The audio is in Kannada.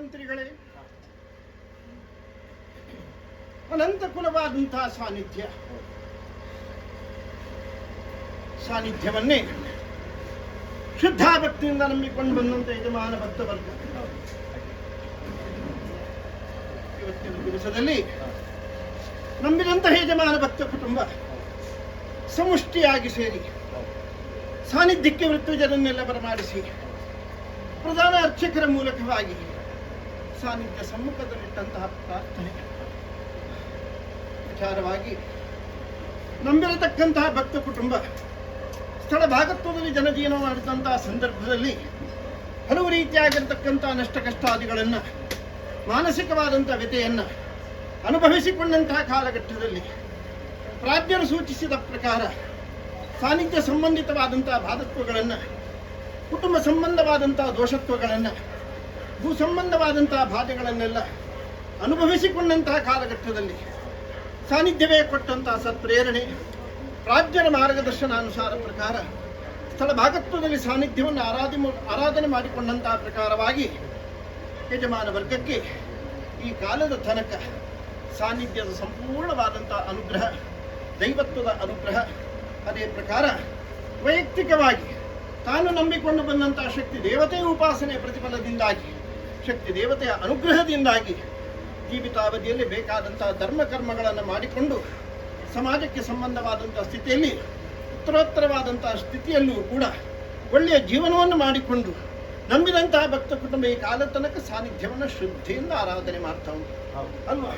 ಭಗವಂತರಿಗಳೇ, ಅನಂತ ಕುಲವಾದಂತಹ ಸಾನ್ನಿಧ್ಯವನ್ನೇ ಶುದ್ಧಾಭಕ್ತಿಯಿಂದ ನಂಬಿಕೊಂಡು ಬಂದಂತ ಯಜಮಾನ ಭಕ್ತವರ್ಗ ಇವತ್ತಿನ ದಿವಸದಲ್ಲಿ ನಂಬಿದಂತಹ ಯಜಮಾನ ಭಕ್ತ ಕುಟುಂಬ ಸಮಷ್ಟಿಯಾಗಿ ಸೇರಿ ಸಾನ್ನಿಧ್ಯಕ್ಕೆ ವೃತ್ತಜರನ್ನೆಲ್ಲ ಬರಮಾಡಿಸಿ ಪ್ರಧಾನ ಅರ್ಚಕರ ಮೂಲಕವಾಗಿ ಸಾನ್ನಿಧ್ಯ ಸಮ್ಮುಖದಲ್ಲಿಟ್ಟಂತಹ ಪ್ರಾರ್ಥನೆ ವಿಚಾರವಾಗಿ ನಂಬಿರತಕ್ಕಂತಹ ಭಕ್ತ ಕುಟುಂಬ ಸ್ಥಳ ಭಾಗತ್ವದಲ್ಲಿ ಜನಜೀವನ ಮಾಡಿದಂತಹ ಸಂದರ್ಭದಲ್ಲಿ ಹಲವು ರೀತಿಯಾಗಿರತಕ್ಕಂತಹ ನಷ್ಟ ಕಷ್ಟಾದಿಗಳನ್ನು ಮಾನಸಿಕವಾದಂತಹ ವ್ಯತೆಯನ್ನು ಅನುಭವಿಸಿಕೊಂಡಂತಹ ಕಾಲಘಟ್ಟದಲ್ಲಿ ಪ್ರಾಜ್ಞರು ಸೂಚಿಸಿದ ಪ್ರಕಾರ ಸಾನ್ನಿಧ್ಯ ಸಂಬಂಧಿತವಾದಂತಹ ಬಾಧತ್ವಗಳನ್ನು, ಕುಟುಂಬ ಸಂಬಂಧವಾದಂತಹ ದೋಷತ್ವಗಳನ್ನು, ಭೂ ಸಂಬಂಧವಾದಂತಹ ಬಾಧೆಗಳನ್ನೆಲ್ಲ ಅನುಭವಿಸಿಕೊಂಡಂತಹ ಕಾಲಘಟ್ಟದಲ್ಲಿ ಸಾನ್ನಿಧ್ಯವೇ ಕೊಟ್ಟಂತಹ ಸತ್ಪ್ರೇರಣೆ, ಪ್ರಾಜ್ಞರ ಮಾರ್ಗದರ್ಶನಾನುಸಾರ ಪ್ರಕಾರ ಸ್ಥಳ ಭಾಗತ್ವದಲ್ಲಿ ಸಾನ್ನಿಧ್ಯವನ್ನು ಆರಾಧನೆ ಮಾಡಿಕೊಂಡಂತಹ ಪ್ರಕಾರವಾಗಿ ಯಜಮಾನ ವರ್ಗಕ್ಕೆ ಈ ಕಾಲದ ತನಕ ಸಾನ್ನಿಧ್ಯದ ಸಂಪೂರ್ಣವಾದಂತಹ ಅನುಗ್ರಹ, ದೈವತ್ವದ ಅನುಗ್ರಹ, ಅದೇ ಪ್ರಕಾರ ವೈಯಕ್ತಿಕವಾಗಿ ತಾನು ನಂಬಿಕೊಂಡು ಬಂದಂತಹ ಶಕ್ತಿ ದೇವತೆಯ ಉಪಾಸನೆ ಪ್ರತಿಫಲದಿಂದಾಗಿ, ಶಕ್ತಿ ದೇವತೆಯ ಅನುಗ್ರಹದಿಂದಾಗಿ ಜೀವಿತಾವಧಿಯಲ್ಲಿ ಬೇಕಾದಂತಹ ಧರ್ಮಕರ್ಮಗಳನ್ನು ಮಾಡಿಕೊಂಡು ಸಮಾಜಕ್ಕೆ ಸಂಬಂಧವಾದಂತಹ ಸ್ಥಿತಿಯಲ್ಲಿ ಉತ್ತರೋತ್ತರವಾದಂತಹ ಸ್ಥಿತಿಯಲ್ಲೂ ಕೂಡ ಒಳ್ಳೆಯ ಜೀವನವನ್ನು ಮಾಡಿಕೊಂಡು ನಂಬಿದಂತಹ ಭಕ್ತ ಕುಟುಂಬ ಈ ಕಾಲ ತನಕ ಸಾನ್ನಿಧ್ಯವನ್ನು ಶ್ರದ್ಧೆಯಿಂದ ಆರಾಧನೆ ಮಾಡ್ತಾ ಉಂಟು ಅಲ್ವಾ?